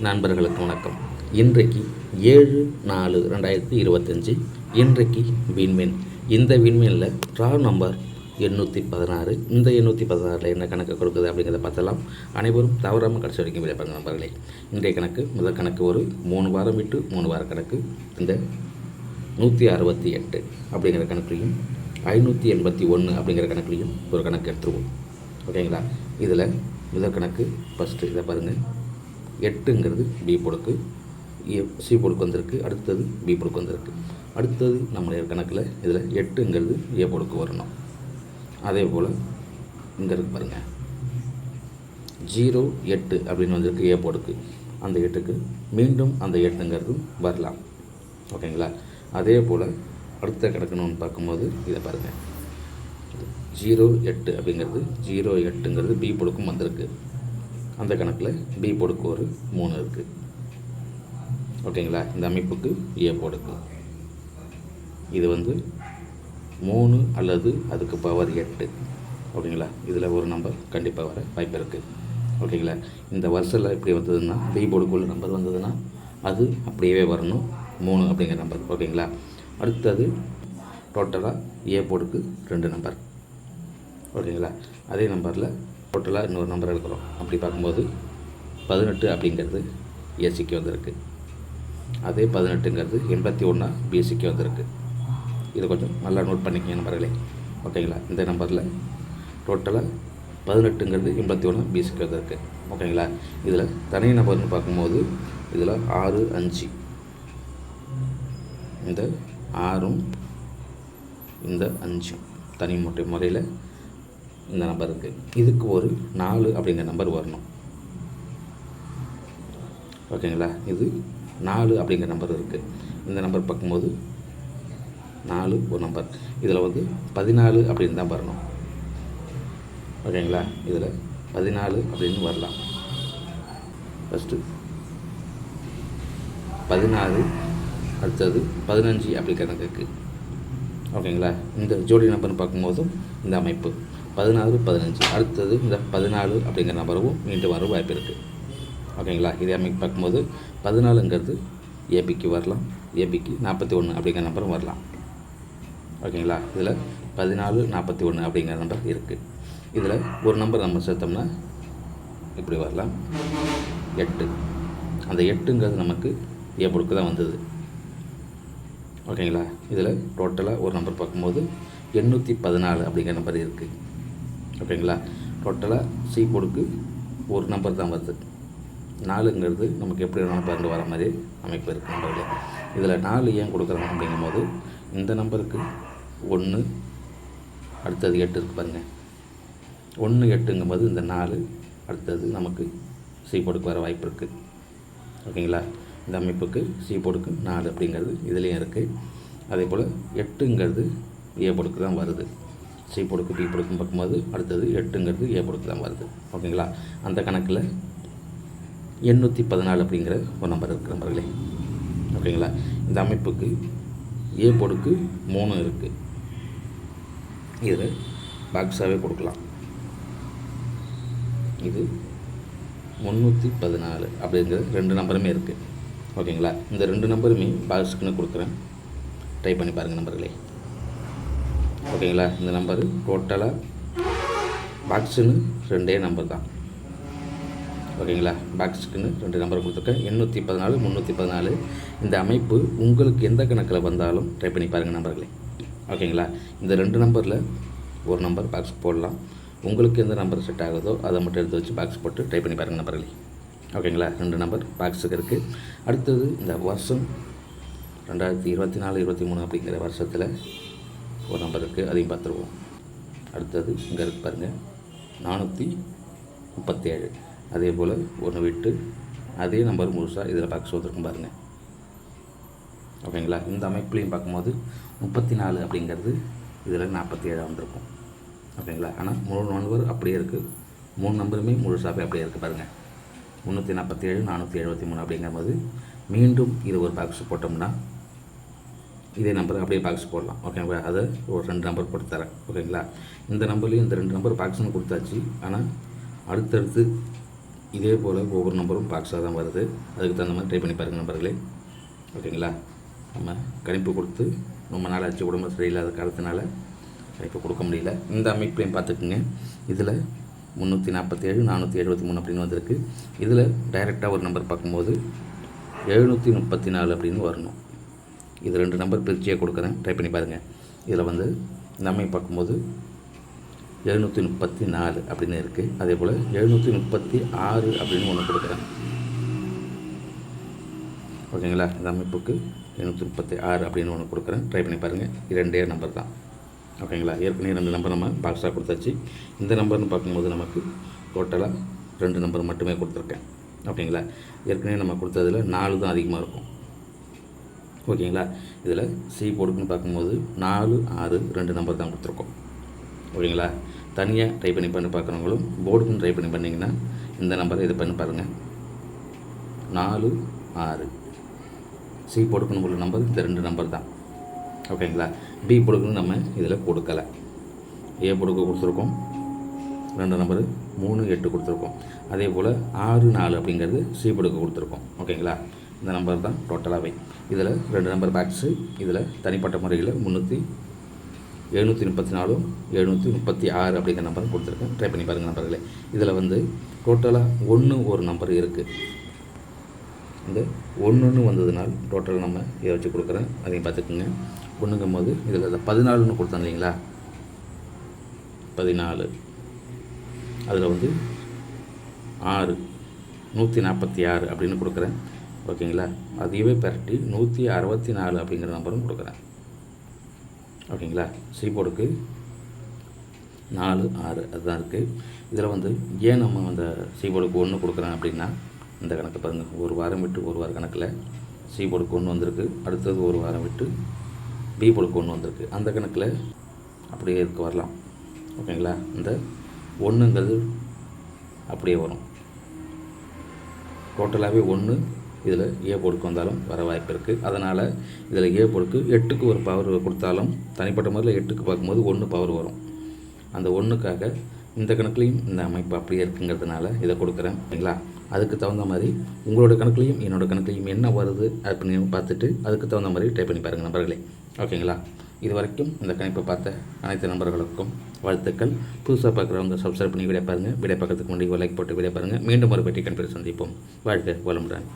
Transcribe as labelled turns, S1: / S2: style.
S1: நண்பர்களுக்கு வணக்கம். இன்றைக்கு 7/4/2025 இன்றைக்கு விண்மீன். இந்த விண்மீனில் ட்ரா நம்பர் 816. இந்த 816 என்ன கணக்கு கொடுக்குது அப்படிங்கிறத பார்த்தலாம். அனைவரும் தவறாமல் கடைசி வரைக்கும் விளையாடுங்க நண்பர்களே. இன்றைய கணக்கு முதல் கணக்கு ஒரு 3 வாரம் விட்டு 3 வார கணக்கு. இந்த 168 அப்படிங்கிற கணக்குலையும் 581 அப்படிங்கிற கணக்குலையும் ஒரு கணக்கு எடுத்துருவோம். ஓகேங்களா? இதில் முதல் கணக்கு ஃபஸ்ட்டு இதை பாருங்கள். 8ங்கிறது பி பொடுக்கு, சி பொடுக்கு வந்திருக்கு. அடுத்தது பி பொடுக்கு வந்திருக்கு. அடுத்தது நம்முடைய கணக்கில் இதில் 8ங்கிறது ஏ பொடுக்கு வரணும். அதே போல் இங்கே இருக்கு பாருங்கள், 08 அப்படின்னு வந்திருக்கு ஏ பொடுக்கு. அந்த 8க்கு மீண்டும் அந்த 8ங்கிறது வரலாம். ஓகேங்களா? அதே போல் அடுத்த கணக்குன்னு பார்க்கும்போது இதை பாருங்கள், 08 அப்படிங்கிறது 08ங்கிறது பி பொடுக்கும் வந்திருக்கு. அந்த கணக்கில் பி பொடுக்கு ஒரு 3 இருக்குது. ஓகேங்களா? இந்த அமைப்புக்கு ஏ பொடுக்கு இது 3 அல்லது அதுக்கு பவர் 8. ஓகேங்களா? இதில் ஒரு நம்பர் கண்டிப்பாக வர வாய்ப்பு இருக்குது. ஓகேங்களா? இந்த வருஷத்தில் இப்படி வந்ததுன்னா, பி பொடுக்குள்ள நம்பர் வந்ததுன்னா அது அப்படியே வரணும், 3 அப்படிங்கிற நம்பர். ஓகேங்களா? அடுத்தது டோட்டலாக ஏ பொடுக்கு 2 நம்பர். ஓகேங்களா? அதே நம்பரில் டோட்டலாக இன்னொரு நம்பர் எடுக்கிறோம். அப்படி பார்க்கும்போது 18 அப்படிங்கிறது ஏசிக்கு வந்திருக்கு. அதே 18ங்கிறது 81 பிஎஸ்சிக்கு வந்திருக்கு. இதை கொஞ்சம் நல்லா நோட் பண்ணிக்கங்க நம்பர்களே. ஓகேங்களா? இந்த நம்பரில் டோட்டலாக 18ங்கிறது 81 பிஎஸ்சிக்கு வந்திருக்கு. ஓகேங்களா? இதில் தனி நம்பர்னு பார்க்கும்போது இதில் 6, 5, இந்த 6ம் இந்த 5ம் தனி முறையில் இந்த நம்பர் இருக்குது. இதுக்கு ஒரு 4 அப்படிங்கிற நம்பர் வரணும். ஓகேங்களா? இது 4 அப்படிங்கிற நம்பர் இருக்குது. இந்த நம்பர் பார்க்கும்போது 4 ஒரு நம்பர். இதில் 14 அப்படின்னு தான் வரணும். ஓகேங்களா? இதில் 14 அப்படின்னு வரலாம். ஃபஸ்ட்டு 14, அடுத்தது 15 அப்படி கணக்கு இருக்குது. ஓகேங்களா? இந்த ஜோடி நம்பர்னு பார்க்கும்போதும் இந்த அமைப்பு 16, 15. அடுத்தது இந்த 14 அப்படிங்கிற நம்பரும் மீண்டும் வர வாய்ப்பு இருக்குது. ஓகேங்களா? இதே அமைப்பு பார்க்கும்போது 14ங்கிறது ஏபிக்கு வரலாம், ஏபிக்கு 41 அப்படிங்கிற நம்பரும் வரலாம். ஓகேங்களா? இதில் 14, 41 அப்படிங்கிற நம்பர் இருக்குது. இதில் ஒரு நம்பர் நம்ம சேர்த்தோம்னா இப்படி வரலாம், 8. அந்த 8ங்கிறது நமக்கு ஏ பொடுக்கு தான் வந்தது. ஓகேங்களா? இதில் டோட்டலாக ஒரு நம்பர் பார்க்கும்போது 814 அப்படிங்கிற நம்பர் இருக்குது. ஓகேங்களா? டோட்டலாக சி பொடுக்கு ஒரு நம்பர் தான் வருது. 4ங்கிறது நமக்கு எப்படி நம்பர் வர மாதிரி அமைப்பு இருக்குது நம்பர்களே. இதில் 4 ஏன் கொடுக்குறோம் அப்படிங்கும்போது இந்த நம்பருக்கு 1, அடுத்தது 8 இருக்குது பாருங்கள். 1, 8ங்கும்போது இந்த 4 அடுத்தது நமக்கு சி பொடுக்கு வர வாய்ப்பு இருக்குது. ஓகேங்களா? இந்த அமைப்புக்கு சி பொடுக்கு 4 அப்படிங்கிறது இதுலேயும் இருக்குது. அதே போல் 8ங்கிறது ஏ பொடுக்கு தான் வருது. சி பொடுக்கு பி பொடுக்குன்னு பார்க்கும்போது அடுத்தது 8ங்கிறது ஏ பொடுக்கு தான் வருது. ஓகேங்களா? அந்த கணக்கில் 814 அப்படிங்கிற ஒரு நம்பர் இருக்குது நம்பர்களே. ஓகேங்களா? இந்த அமைப்புக்கு ஏ பொடுக்கு 3 இருக்குது. இதில் பாக்ஸாகவே கொடுக்கலாம். இது 314 அப்படிங்கிற 2 நம்பருமே இருக்குது. ஓகேங்களா? இந்த 2 நம்பருமே பாக்ஸுக்குன்னு கொடுக்குறேன். ட்ரை பண்ணி பாருங்கள் நம்பர்களே. ஓகேங்களா? இந்த நம்பரு டோட்டலாக பாக்ஸுன்னு 2 நம்பர் தான். ஓகேங்களா? பாக்ஸுக்குன்னு 2 நம்பர் கொடுத்துருக்கேன். 814, 314. இந்த அமைப்பு உங்களுக்கு எந்த கணக்கில் வந்தாலும் ட்ரை பண்ணி பாருங்கள் நம்பர்களே. ஓகேங்களா? இந்த 2 நம்பரில் ஒரு நம்பர் பாக்ஸ் போடலாம். உங்களுக்கு எந்த நம்பர் செட் ஆகுதோ அதை மட்டும் எடுத்து வச்சு பாக்ஸ் போட்டு ட்ரை பண்ணி பாருங்கள் நம்பர்களே. ஓகேங்களா? 2 நம்பர் பாக்ஸுக்கு இருக்குது. அடுத்தது இந்த வருஷம் 2024, 23 அப்படிங்கிற வருஷத்தில் ஒரு நம்பர் இருக்குது, அதையும் பார்த்துருவோம். அடுத்தது இங்கே இருக்குது பாருங்கள், 437. அதே போல் ஒன்று விட்டு அதே நம்பர் முழுசாக இதில் பாக்ஸ் வந்துருக்கும் பாருங்கள். ஓகேங்களா? இந்த அமைப்புலையும் பார்க்கும்போது 34 அப்படிங்கிறது இதில் 47 வந்திருக்கும். ஓகேங்களா? ஆனால் 3 நம்பர் அப்படியே இருக்குது. 3 நம்பருமே முழுசாகவே அப்படியே இருக்குது பாருங்கள். 347, 473 அப்படிங்கும்போது மீண்டும் இது ஒரு பாக்ஸ் போட்டோம்னா இதே நம்பர் அப்படியே பாக்ஸ் போடலாம். ஓகேங்களா? அதை ஒரு 2 நம்பர் போட்டு தரேன். ஓகேங்களா? இந்த நம்பர்லேயும் இந்த 2 நம்பர் பாக்ஸ்னு கொடுத்தாச்சு. ஆனால் அடுத்தடுத்து இதே போல் ஒவ்வொரு நம்பரும் பாக்ஸாக தான் வருது. அதுக்கு தகுந்த மாதிரி ட்ரை பண்ணி பாருங்கள் நண்பர்களே. ஓகேங்களா? நம்ம கணிப்பு கொடுத்து ரொம்ப நாள் ஆச்சு, உடம்பு சரியில்லாத காலத்தினால கணிப்பு கொடுக்க முடியல. இந்த அமைப்பையும் பார்த்துக்குங்க. இதில் 347 473 அப்படின்னு வந்திருக்கு. இதில் டைரெக்டாக ஒரு நம்பர் பார்க்கும்போது 734 அப்படின்னு வரணும். இது 2 நம்பர் பிரிச்சியே கொடுக்குறேன், ட்ரை பண்ணி பாருங்கள். இதில் வந்து இந்த அமைப்பு பார்க்கும்போது 734 அப்படின்னு இருக்குது. அதே போல் 736 அப்படின்னு ஒன்று கொடுக்குறேன். ஓகேங்களா? இந்த அமைப்புக்கு 736 அப்படின்னு ஒன்று கொடுக்குறேன், ட்ரை பண்ணி பாருங்கள். 2 நம்பர் தான். ஓகேங்களா? ஏற்கனவே 2 நம்பர் நம்ம பாக்ஸாக கொடுத்தாச்சு. இந்த நம்பர்னு பார்க்கும்போது நமக்கு டோட்டலாக 2 நம்பர் மட்டுமே கொடுத்துருக்கேன். ஓகேங்களா? ஏற்கனவே நம்ம கொடுத்ததில் 4 தான் அதிகமாக இருக்கும். ஓகேங்களா? இதில் சி போர்டுக்குன்னு பார்க்கும்போது 4 6 2 நம்பர் தான் கொடுத்துருக்கோம். ஓகேங்களா? தனியாக ட்ரை பண்ணி பார்க்குறவங்களும் போர்டுக்குன்னு ட்ரை பண்ணி பண்ணிங்கன்னா இந்த நம்பரை இதை பண்ணி பாருங்கள். 4 6 சி போர்டுக்குன்னு உள்ள நம்பர் இந்த 2 நம்பர் தான். ஓகேங்களா? பி போர்டுக்குன்னு நம்ம இதில் கொடுக்கலை. ஏ போர்டுக்கு கொடுத்துருக்கோம் 2 நம்பரு, 3 8 கொடுத்துருக்கோம். அதே போல் 6 4 அப்படிங்கிறது சி போர்டுக்கு கொடுத்துருக்கோம். ஓகேங்களா? இந்த நம்பர் தான் டோட்டலாகவே. இதில் 2 நம்பர் பாக்ஸு, இதில் தனிப்பட்ட முறையில் 734 736 அப்படிங்கிற நம்பரும் கொடுத்துருக்கேன், ட்ரை பண்ணி பாருங்கள் நம்பர்களே. இதில் வந்து டோட்டலாக 1 ஒரு நம்பர் இருக்குது. இந்த 1 வந்ததுனால் டோட்டல் நம்ம இதை வச்சு கொடுக்குறேன், அதையும் பார்த்துக்குங்க. 1ங்கும் போது இதில் 14ன்னு கொடுத்தோம் இல்லைங்களா? 14 அதில் வந்து 6 146 அப்படின்னு கொடுக்குறேன். ஓகேங்களா? அதையவே பரட்டி 164 அப்படிங்கிற நம்பரும் கொடுக்குறேன். ஓகேங்களா? சி போர்டுக்கு 4 6 அதுதான் இருக்குது. இதில் வந்து ஏன் நம்ம அந்த சி போர்டுக்கு 1 கொடுக்குறேன் அப்படின்னா, இந்த கணக்கு பாருங்கள். ஒரு வாரம் விட்டு ஒரு வார கணக்கில் சி போர்டுக்கு 1 வந்திருக்கு. அடுத்தது ஒரு வாரம் விட்டு பி போர்டுக்கு 1 வந்திருக்கு. அந்த கணக்கில் அப்படியே இருக்க வரலாம். ஓகேங்களா? இந்த 1ங்கிறது அப்படியே வரும். டோட்டலாகவே 1 இதில் ஏ போர்டுக்கு வந்தாலும் வர வாய்ப்பு இருக்குது. அதனால் இதில் ஏ போர்டுக்கு 8க்கு ஒரு பவர் கொடுத்தாலும் தனிப்பட்ட முறையில் 8க்கு பார்க்கும்போது 1 பவர் வரும். அந்த 1க்காக இந்த கணக்குலேயும் இந்த அமைப்பு அப்படியே இருக்குங்கிறதுனால இதை கொடுக்குறேன். ஓகேங்களா? அதுக்கு தகுந்த மாதிரி உங்களோட கணக்குலையும் என்னோடய கணக்குலையும் என்ன வருது அப்படின்னு பார்த்துட்டு அதுக்கு தகுந்த மாதிரி ட்ரை பண்ணி பாருங்கள் நண்பர்களே. ஓகேங்களா? இது வரைக்கும் இந்த கணிப்பை பார்த்த அனைத்து நண்பர்களுக்கும் வாழ்த்துக்கள். புதுசாக பார்க்குறவங்க சப்ஸ்கிரைப் பண்ணி வீடியோ பாருங்கள். வீடியோ பார்க்கறதுக்கு முன்னாடி லைக் போட்டு வீடியோ பாருங்கள். மீண்டும் ஒரு பெட்டி கணிப்பில் சந்திப்போம். வாழ்க வளமுடன்.